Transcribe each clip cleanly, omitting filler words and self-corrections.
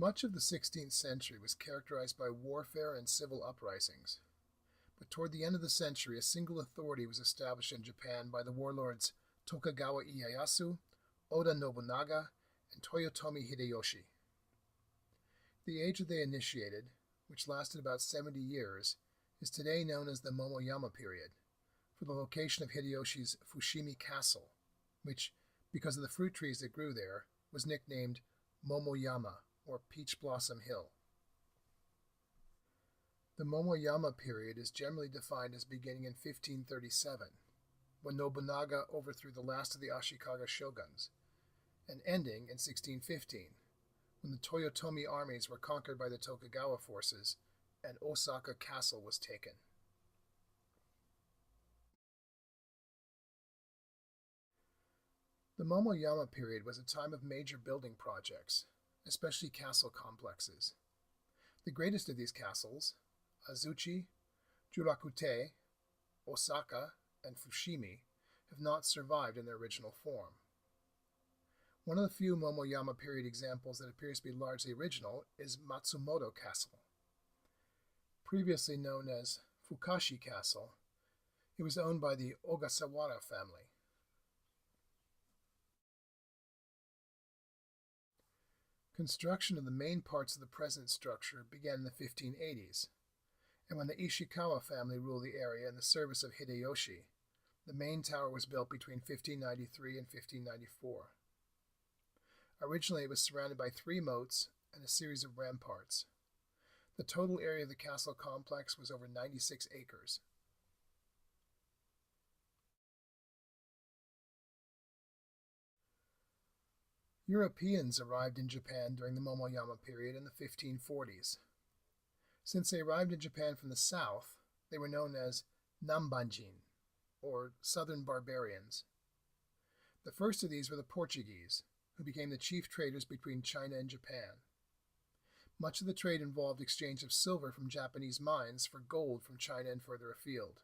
Much of the 16th century was characterized by warfare and civil uprisings, but toward the end of the century a single authority was established in Japan by the warlords Tokugawa Ieyasu, Oda Nobunaga, and Toyotomi Hideyoshi. The age that they initiated, which lasted about 70 years, is today known as the Momoyama period, for the location of Hideyoshi's Fushimi Castle, which, because of the fruit trees that grew there, was nicknamed Momoyama, or Peach Blossom Hill. The Momoyama period is generally defined as beginning in 1537, when Nobunaga overthrew the last of the Ashikaga shoguns, and ending in 1615, when the Toyotomi armies were conquered by the Tokugawa forces and Osaka Castle was taken. The Momoyama period was a time of major building projects, especially castle complexes. The greatest of these castles, Azuchi, Jurakute, Osaka, and Fushimi, have not survived in their original form. One of the few Momoyama period examples that appears to be largely original is Matsumoto Castle. Previously known as Fukashi Castle, it was owned by the Ogasawara family. Construction of the main parts of the present structure began in the 1580s, and when the Ishikawa family ruled the area in the service of Hideyoshi, the main tower was built between 1593 and 1594. Originally, it was surrounded by 3 moats and a series of ramparts. The total area of the castle complex was over 96 acres. Europeans arrived in Japan during the Momoyama period in the 1540s. Since they arrived in Japan from the south, they were known as Nambanjin, or Southern Barbarians. The first of these were the Portuguese, who became the chief traders between China and Japan. Much of the trade involved exchange of silver from Japanese mines for gold from China and further afield.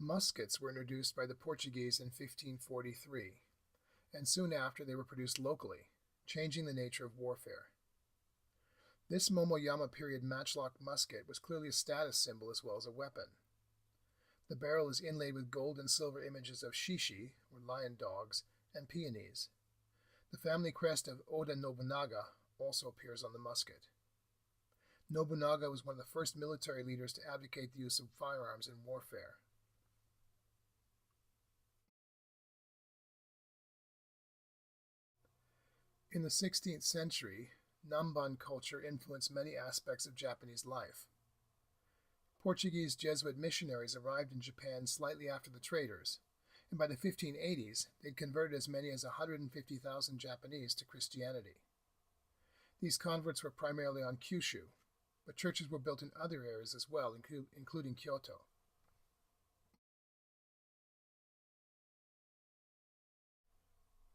Muskets were introduced by the Portuguese in 1543, and soon after they were produced locally, changing the nature of warfare. This Momoyama period matchlock musket was clearly a status symbol as well as a weapon. The barrel is inlaid with gold and silver images of shishi, or lion dogs, and peonies. The family crest of Oda Nobunaga also appears on the musket. Nobunaga was one of the first military leaders to advocate the use of firearms in warfare. In the 16th century, Namban culture influenced many aspects of Japanese life. Portuguese Jesuit missionaries arrived in Japan slightly after the traders, and by the 1580s they'd converted as many as 150,000 Japanese to Christianity. These converts were primarily on Kyushu, but churches were built in other areas as well, including Kyoto.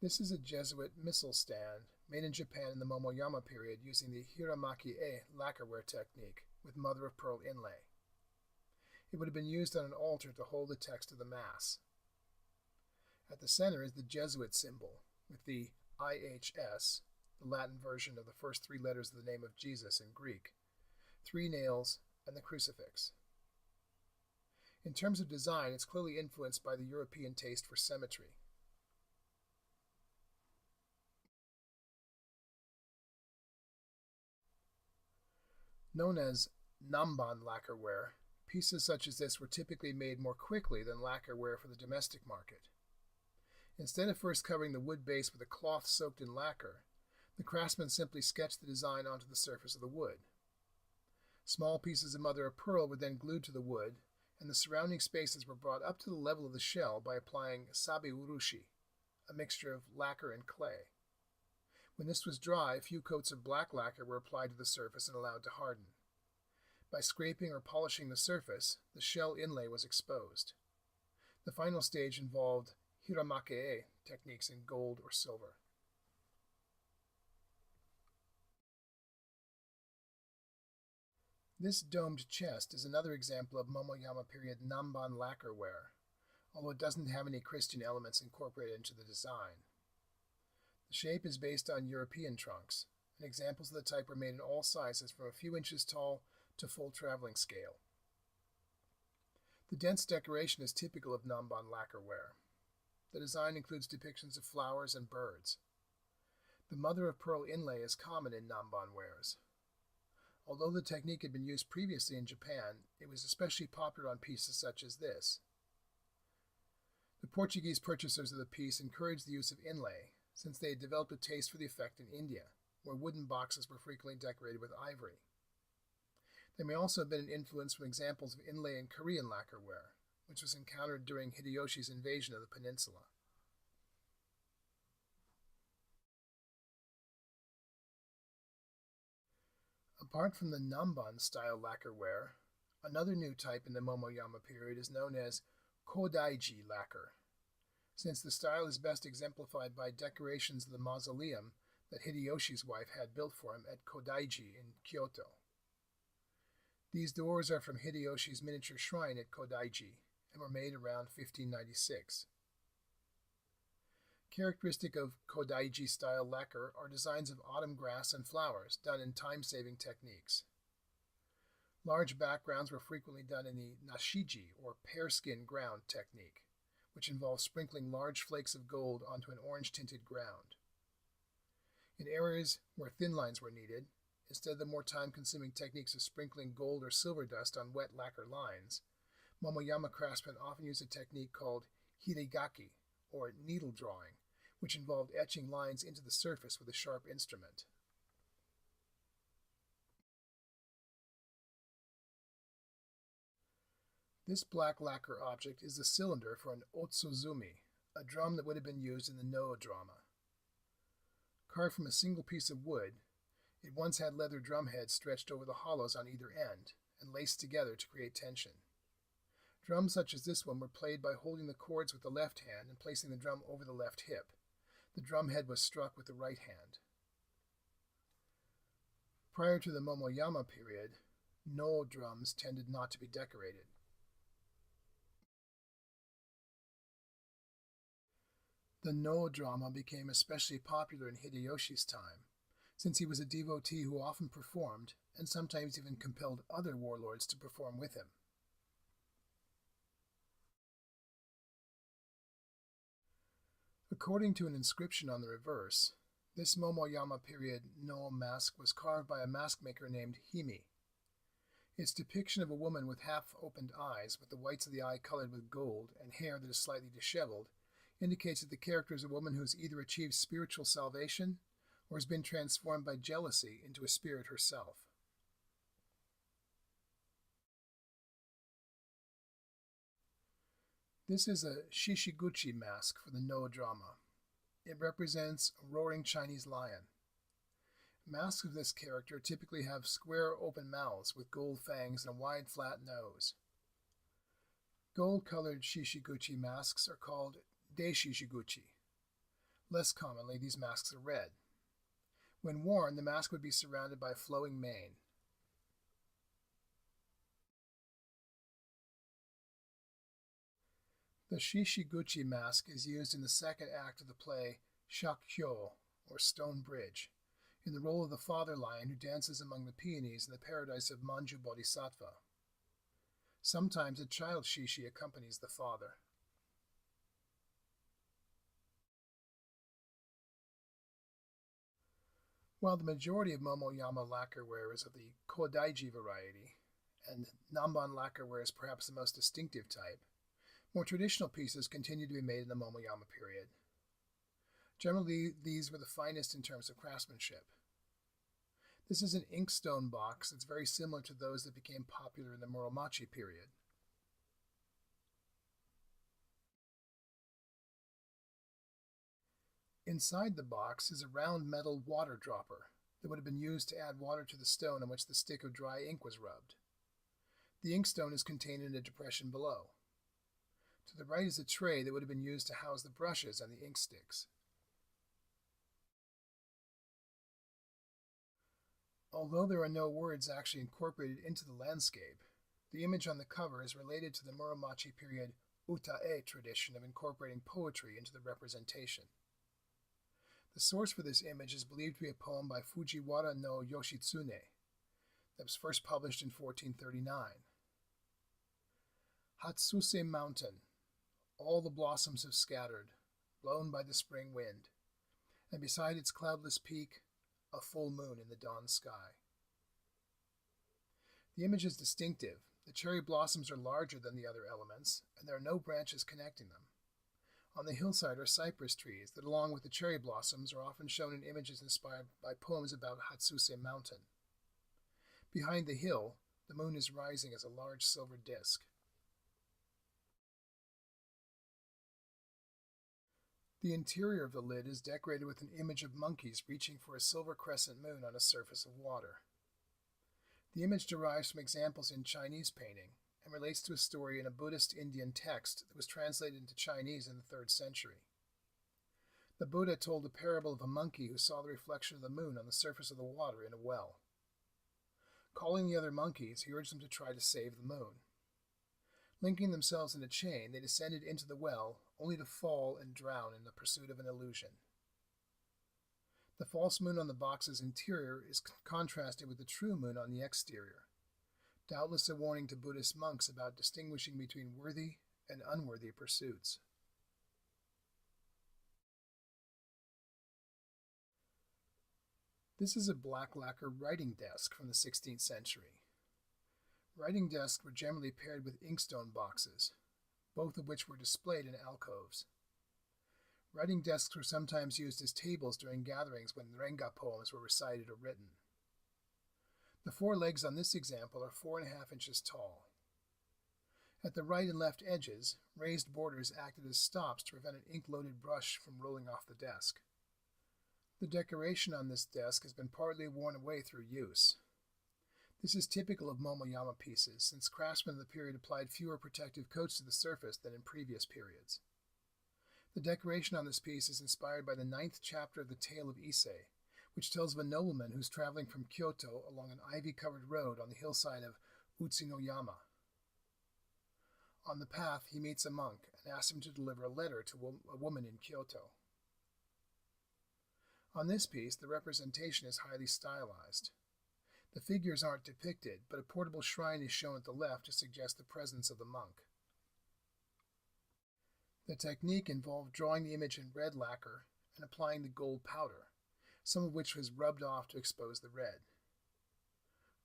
This is a Jesuit missal stand made in Japan in the Momoyama period using the Hiramaki-e lacquerware technique with mother-of-pearl inlay. It would have been used on an altar to hold the text of the Mass. At the center is the Jesuit symbol, with the IHS, the Latin version of the first 3 letters of the name of Jesus in Greek, 3 nails, and the crucifix. In terms of design, it's clearly influenced by the European taste for symmetry. Known as Namban lacquerware, pieces such as this were typically made more quickly than lacquerware for the domestic market. Instead of first covering the wood base with a cloth soaked in lacquer, the craftsman simply sketched the design onto the surface of the wood. Small pieces of mother-of-pearl were then glued to the wood, and the surrounding spaces were brought up to the level of the shell by applying sabi urushi, a mixture of lacquer and clay. When this was dry, a few coats of black lacquer were applied to the surface and allowed to harden. By scraping or polishing the surface, the shell inlay was exposed. The final stage involved hiramake-e techniques in gold or silver. This domed chest is another example of Momoyama period Namban lacquerware, although it doesn't have any Christian elements incorporated into the design. The shape is based on European trunks, and examples of the type were made in all sizes from a few inches tall to full traveling scale. The dense decoration is typical of Namban lacquerware. The design includes depictions of flowers and birds. The mother-of-pearl inlay is common in Namban wares. Although the technique had been used previously in Japan, it was especially popular on pieces such as this. The Portuguese purchasers of the piece encouraged the use of inlay, since they had developed a taste for the effect in India, where wooden boxes were frequently decorated with ivory. There may also have been an influence from examples of inlay in Korean lacquerware, which was encountered during Hideyoshi's invasion of the peninsula. Apart from the Namban-style lacquerware, another new type in the Momoyama period is known as Kodaiji lacquer, since the style is best exemplified by decorations of the mausoleum that Hideyoshi's wife had built for him at Kodaiji in Kyoto. These doors are from Hideyoshi's miniature shrine at Kodaiji and were made around 1596. Characteristic of Kodaiji-style lacquer are designs of autumn grass and flowers done in time-saving techniques. Large backgrounds were frequently done in the nashiji, or pear-skin ground technique, which involves sprinkling large flakes of gold onto an orange-tinted ground. In areas where thin lines were needed, instead of the more time-consuming techniques of sprinkling gold or silver dust on wet lacquer lines, Momoyama craftsmen often used a technique called hirigaki, or needle drawing, which involved etching lines into the surface with a sharp instrument. This black lacquer object is the cylinder for an otsuzumi, a drum that would have been used in the No drama. Carved from a single piece of wood, it once had leather drum heads stretched over the hollows on either end and laced together to create tension. Drums such as this one were played by holding the cords with the left hand and placing the drum over the left hip. The drum head was struck with the right hand. Prior to the Momoyama period, No drums tended not to be decorated. The No drama became especially popular in Hideyoshi's time, since he was a devotee who often performed, and sometimes even compelled other warlords to perform with him. According to an inscription on the reverse, this Momoyama period No mask was carved by a mask maker named Himi. Its depiction of a woman with half-opened eyes, with the whites of the eye colored with gold and hair that is slightly disheveled, indicates that the character is a woman who has either achieved spiritual salvation or has been transformed by jealousy into a spirit herself. This is a Shishiguchi mask for the No drama. It represents a roaring Chinese lion. Masks of this character typically have square open mouths with gold fangs and a wide flat nose. Gold-colored Shishiguchi masks are called Deishishiguchi. Less commonly, these masks are red. When worn, the mask would be surrounded by a flowing mane. The Shishiguchi mask is used in the second act of the play Shakkyo, or Stone Bridge, in the role of the father lion who dances among the peonies in the paradise of Manju Bodhisattva. Sometimes a child Shishi accompanies the father. While the majority of Momoyama lacquerware is of the Kodaiji variety, and Namban lacquerware is perhaps the most distinctive type, more traditional pieces continue to be made in the Momoyama period. Generally, these were the finest in terms of craftsmanship. This is an inkstone box that's very similar to those that became popular in the Muromachi period. Inside the box is a round metal water dropper that would have been used to add water to the stone on which the stick of dry ink was rubbed. The inkstone is contained in a depression below. To the right is a tray that would have been used to house the brushes and the ink sticks. Although there are no words actually incorporated into the landscape, the image on the cover is related to the Muromachi period utae tradition of incorporating poetry into the representation. The source for this image is believed to be a poem by Fujiwara no Yoshitsune that was first published in 1439. Hatsuse Mountain, all the blossoms have scattered, blown by the spring wind, and beside its cloudless peak, a full moon in the dawn sky. The image is distinctive. The cherry blossoms are larger than the other elements, and there are no branches connecting them. On the hillside are cypress trees that, along with the cherry blossoms, are often shown in images inspired by poems about Hatsuse Mountain. Behind the hill, the moon is rising as a large silver disk. The interior of the lid is decorated with an image of monkeys reaching for a silver crescent moon on a surface of water. The image derives from examples in Chinese painting and relates to a story in a Buddhist Indian text that was translated into Chinese in the 3rd century. The Buddha told a parable of a monkey who saw the reflection of the moon on the surface of the water in a well. Calling the other monkeys, he urged them to try to save the moon. Linking themselves in a chain, they descended into the well, only to fall and drown in the pursuit of an illusion. The false moon on the box's interior is contrasted with the true moon on the exterior, doubtless a warning to Buddhist monks about distinguishing between worthy and unworthy pursuits. This is a black lacquer writing desk from the 16th century. Writing desks were generally paired with inkstone boxes, both of which were displayed in alcoves. Writing desks were sometimes used as tables during gatherings when Renga poems were recited or written. The 4 legs on this example are 4.5 inches tall. At the right and left edges, raised borders acted as stops to prevent an ink-loaded brush from rolling off the desk. The decoration on this desk has been partly worn away through use. This is typical of Momoyama pieces, since craftsmen of the period applied fewer protective coats to the surface than in previous periods. The decoration on this piece is inspired by the 9th chapter of the Tale of Issei, which tells of a nobleman who is traveling from Kyoto along an ivy-covered road on the hillside of Utsinoyama. On the path, he meets a monk and asks him to deliver a letter to a woman in Kyoto. On this piece, the representation is highly stylized. The figures aren't depicted, but a portable shrine is shown at the left to suggest the presence of the monk. The technique involved drawing the image in red lacquer and applying the gold powder, some of which was rubbed off to expose the red.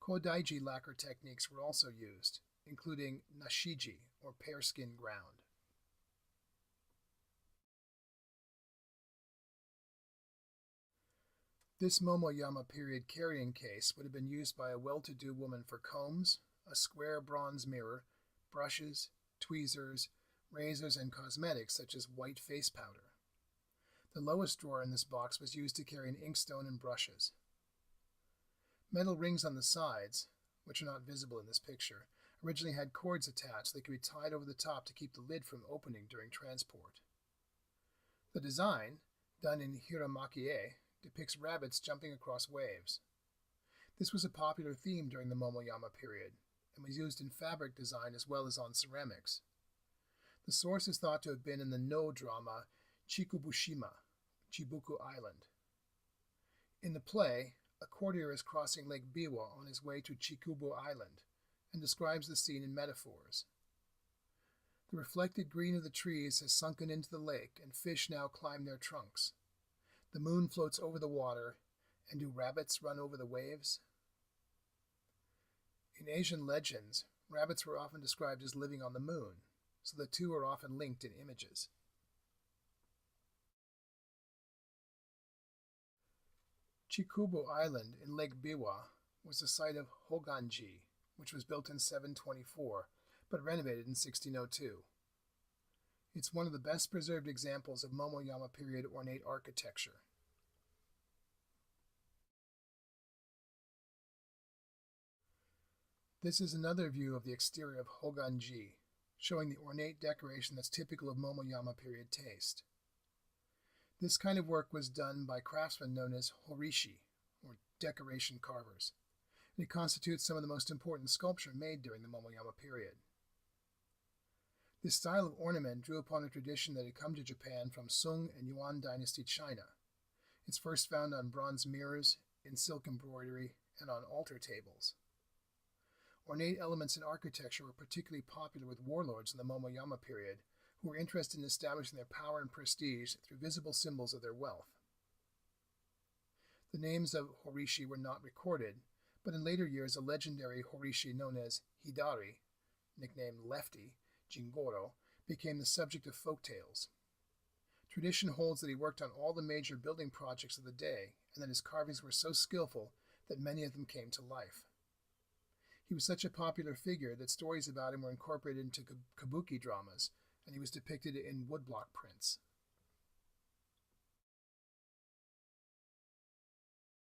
Kodaiji lacquer techniques were also used, including nashiji, or pear skin ground. This Momoyama period carrying case would have been used by a well-to-do woman for combs, a square bronze mirror, brushes, tweezers, razors, and cosmetics such as white face powder. The lowest drawer in this box was used to carry an inkstone and brushes. Metal rings on the sides, which are not visible in this picture, originally had cords attached that could be tied over the top to keep the lid from opening during transport. The design, done in hiramaki-e, depicts rabbits jumping across waves. This was a popular theme during the Momoyama period, and was used in fabric design as well as on ceramics. The source is thought to have been in the No drama Chikubushima, Chibuku Island. In the play, a courtier is crossing Lake Biwa on his way to Chikubu Island, and describes the scene in metaphors. The reflected green of the trees has sunken into the lake, and fish now climb their trunks. The moon floats over the water, and do rabbits run over the waves? In Asian legends, rabbits were often described as living on the moon, so the two are often linked in images. Chikubu Island in Lake Biwa was the site of Hoganji, which was built in 724, but renovated in 1602. It's one of the best preserved examples of Momoyama period ornate architecture. This is another view of the exterior of Hoganji, showing the ornate decoration that's typical of Momoyama period taste. This kind of work was done by craftsmen known as horishi, or decoration carvers, and it constitutes some of the most important sculpture made during the Momoyama period. This style of ornament drew upon a tradition that had come to Japan from Sung and Yuan dynasty China. It's first found on bronze mirrors, in silk embroidery, and on altar tables. Ornate elements in architecture were particularly popular with warlords in the Momoyama period, who were interested in establishing their power and prestige through visible symbols of their wealth. The names of Horishi were not recorded, but in later years a legendary Horishi known as Hidari, nicknamed Lefty, Jingoro, became the subject of folk tales. Tradition holds that he worked on all the major building projects of the day, and that his carvings were so skillful that many of them came to life. He was such a popular figure that stories about him were incorporated into kabuki dramas, and he was depicted in woodblock prints.